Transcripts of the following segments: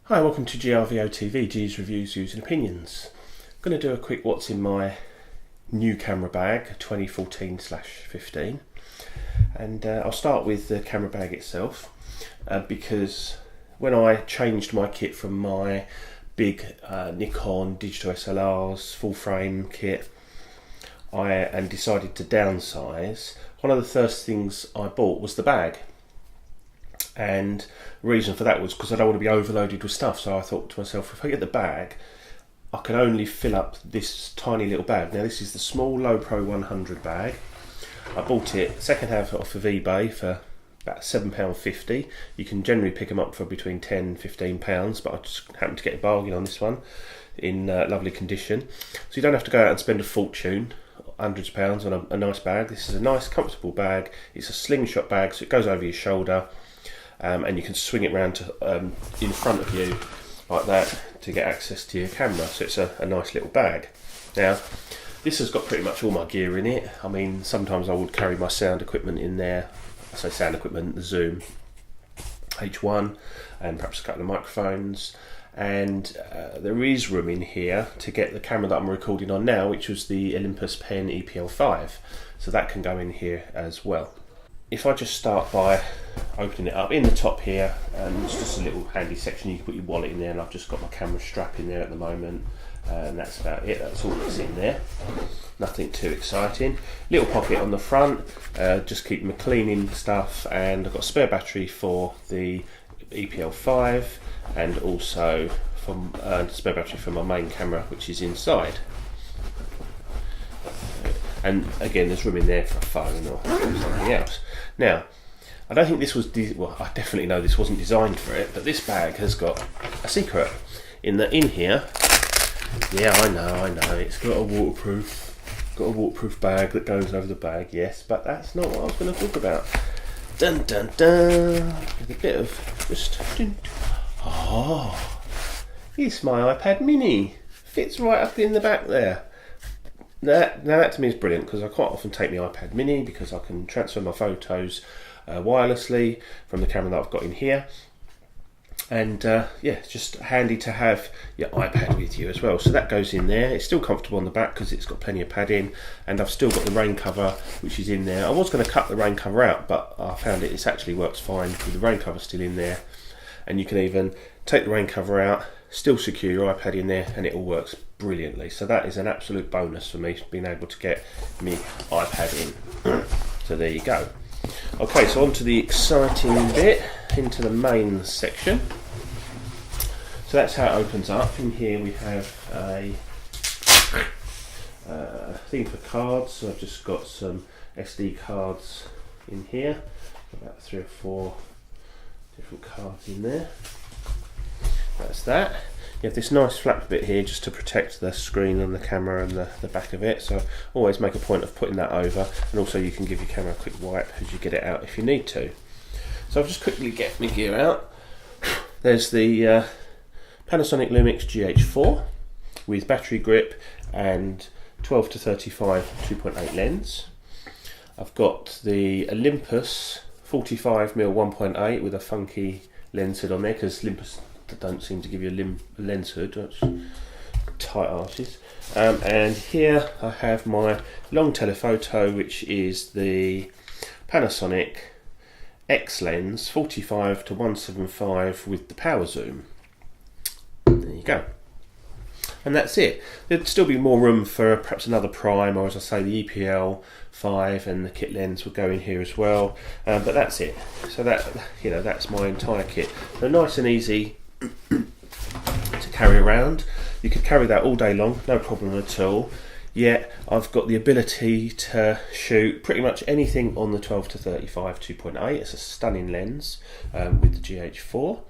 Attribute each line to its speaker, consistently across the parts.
Speaker 1: Hi, welcome to GRVO TV, G's Reviews, Views and Opinions. I'm going to do a quick what's in my new camera bag, 2014/15. And I'll start with the camera bag itself, because when I changed my kit from my big Nikon digital SLRs full frame kit and decided to downsize, one of the first things I bought was the bag. And the reason for that was because I don't want to be overloaded with stuff. So I thought to myself, if I get the bag, I can only fill up this tiny little bag. Now this is the small Low Pro 100 bag. I bought it second hand off of eBay for about £7.50. You can generally pick them up for between £10 and £15, but I just happened to get a bargain on this one in lovely condition. So you don't have to go out and spend a fortune, hundreds of pounds on a nice bag. This is a nice comfortable bag. It's a slingshot bag, so it goes over your shoulder. And you can swing it around in front of you like that to get access to your camera. So it's a nice little bag. Now, this has got pretty much all my gear in it. I mean, sometimes I would carry my sound equipment in there. I say sound equipment, the Zoom H1, and perhaps a couple of microphones. And there is room in here to get the camera that I'm recording on now, which was the Olympus Pen EPL5. So that can go in here as well. If I just start by opening it up, in the top here, it's just a little handy section. You can put your wallet in there, and I've just got my camera strap in there at the moment, and that's about it. That's all that's in there. Nothing too exciting. Little pocket on the front, just keep my cleaning stuff, and I've got a spare battery for the EPL5, and also from spare battery for my main camera, which is inside. And again, there's room in there for a phone or something else. Now, I don't think this was, I definitely know this wasn't designed for it, but this bag has got a secret. In here, yeah, I know, it's got a waterproof bag that goes over the bag, yes, but that's not what I was going to talk about. Dun dun dun, with a bit of just, it's my iPad mini, fits right up in the back there. Now that to me is brilliant, because I quite often take my iPad mini because I can transfer my photos wirelessly from the camera that I've got in here, and yeah, it's just handy to have your iPad with you as well. So that goes in there. It's still comfortable on the back because it's got plenty of padding, and I've still got the rain cover which is in there. I was going to cut the rain cover out, but I found it actually works fine with the rain cover still in there, and you can even take the rain cover out, still secure your iPad in there, and it all works brilliantly. So that is an absolute bonus for me, being able to get my iPad in. So there you go. Okay, so on to the exciting bit, into the main section. So that's how it opens up. In here we have a thing for cards. So I've just got some SD cards in here, about 3 or 4 different cards in there. That's that. You have this nice flap bit here just to protect the screen and the camera and the back of it, so always make a point of putting that over, and also you can give your camera a quick wipe as you get it out if you need to. So I'll just quickly get my gear out. There's the Panasonic Lumix GH4 with battery grip and 12 to 35 2.8 lens. I've got the Olympus 45mm 1.8 with a funky lens hood on there, because Olympus don't seem to give you a lens hood. That's tight arches. And here I have my long telephoto, which is the Panasonic X lens 45 to 175 with the power zoom. There you go. And that's it. There'd still be more room for perhaps another prime, or as I say, the EPL5 and the kit lens would go in here as well. But that's it. So that's my entire kit. So nice and easy to carry around. You could carry that all day long, no problem at all. Yet I've got the ability to shoot pretty much anything on the 12 to 35 2.8. It's a stunning lens with the GH4.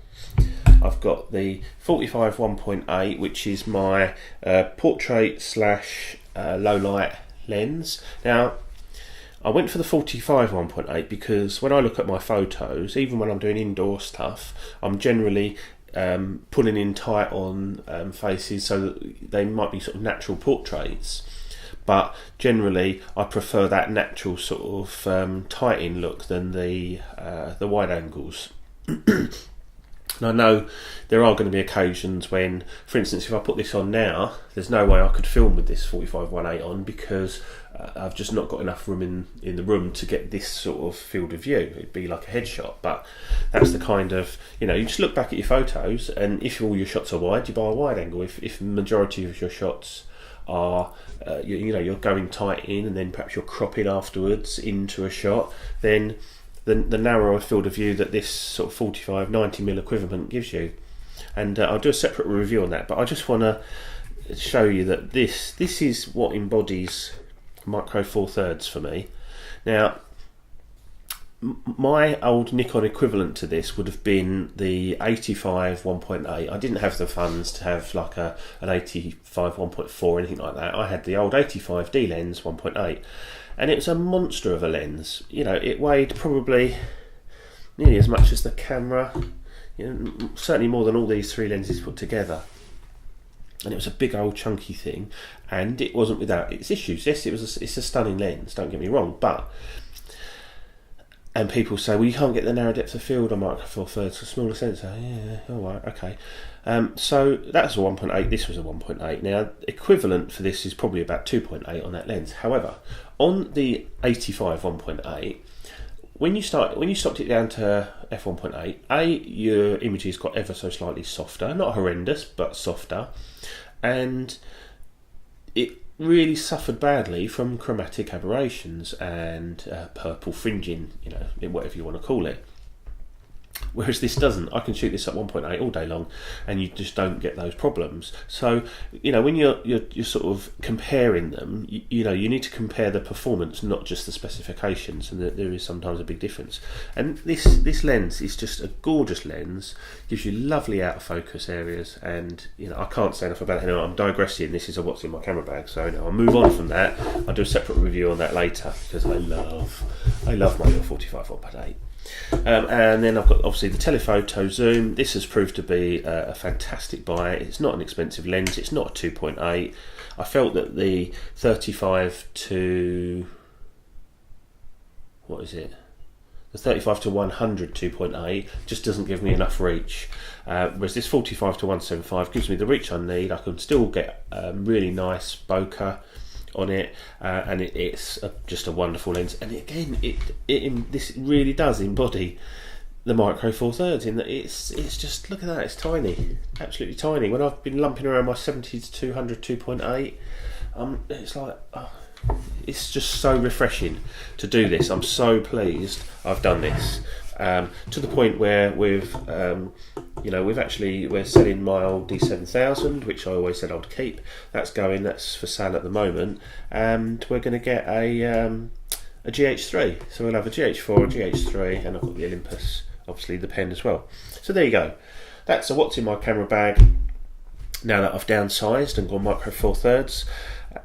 Speaker 1: I've got the 45 1.8, which is my portrait / low light lens. Now, I went for the 45 1.8 because when I look at my photos, even when I'm doing indoor stuff, I'm generally pulling in tight on faces, so that they might be sort of natural portraits. But generally, I prefer that natural sort of tight in look than the wide angles. And I know there are going to be occasions when, for instance, if I put this on now, there's no way I could film with this 45-1.8 on, because I've just not got enough room in the room to get this sort of field of view. It'd be like a headshot, but that's the kind of, you just look back at your photos, and if all your shots are wide, you buy a wide angle. If the majority of your shots are, you're going tight in, and then perhaps you're cropping afterwards into a shot, then the narrower field of view that this sort of 45-90mm equivalent gives you. And I'll do a separate review on that, but I just want to show you that this is what embodies Micro Four Thirds for me. Now, my old Nikon equivalent to this would have been the 85 1.8. I didn't have the funds to have like an 85 1.4 or anything like that. I had the old 85D lens 1.8, and it was a monster of a lens. It weighed probably nearly as much as the camera, certainly more than all these three lenses put together. And it was a big old chunky thing, and it wasn't without its issues. Yes, it's a stunning lens, don't get me wrong, and people say, well, you can't get the narrow depth of field on Micro Four Thirds, a smaller sensor. Yeah, all right, okay. So that's a 1.8, this was a 1.8. Now, equivalent for this is probably about 2.8 on that lens. However, on the 85 1.8, when you stopped it down to f1.8, your images got ever so slightly softer, not horrendous, but softer, and it really suffered badly from chromatic aberrations and purple fringing, whatever you want to call it. Whereas this doesn't. I can shoot this at 1.8 all day long, and you just don't get those problems. So, when you're sort of comparing them, you need to compare the performance, not just the specifications, and there is sometimes a big difference. And this lens is just a gorgeous lens, gives you lovely out of focus areas, and I can't say enough about it. I'm digressing. This is what's in my camera bag, so I'll move on from that. I'll do a separate review on that later, because I love my little 45 1.8. And then I've got obviously the telephoto zoom. This has proved to be a fantastic buy. It's not an expensive lens. It's not a 2.8. I felt that the 35 to the 35 to 100 2.8 just doesn't give me enough reach, whereas this 45 to 175 gives me the reach I need. I can still get really nice bokeh on it, and it's just a wonderful lens. And again, this really does embody the Micro Four Thirds in that it's just, look at that, it's tiny, absolutely tiny. When I've been lumping around my 70 to 200 2.8, it's like, it's just so refreshing to do this. I'm so pleased I've done this, to the point where we're selling my old D7000, which I always said I'd keep. That's for sale at the moment, and we're going to get a GH3. So we'll have a GH4, a GH3, and I've got the Olympus, obviously the pen as well. So there you go. That's what's in my camera bag now that I've downsized and gone Micro Four Thirds.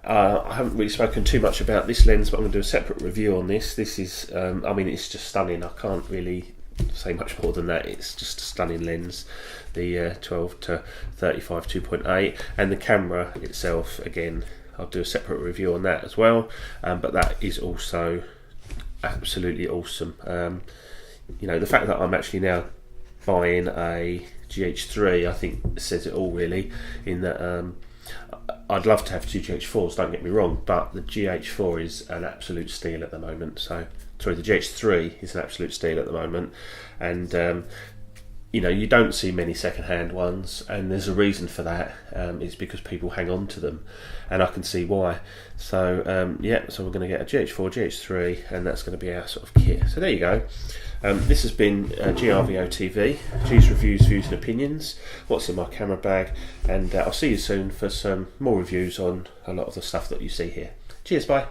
Speaker 1: I haven't really spoken too much about this lens, but I'm going to do a separate review on this. This is, it's just stunning. I can't really say much more than that. It's just a stunning lens, the 12 to 35 2.8, and the camera itself, again, I'll do a separate review on that as well, but that is also absolutely awesome. The fact that I'm actually now buying a GH3, I think says it all really, in that I'd love to have two GH4s, don't get me wrong, but the GH4 is an absolute steal at the moment. The GH3 is an absolute steal at the moment, and you don't see many second-hand ones, and there's a reason for that. It's because people hang on to them, and I can see why. So so we're going to get a GH4, GH3, and that's going to be our sort of kit. So there you go. This has been GRVO TV, G's Reviews, Views and Opinions, what's in my camera bag, and I'll see you soon for some more reviews on a lot of the stuff that you see here. Cheers, bye.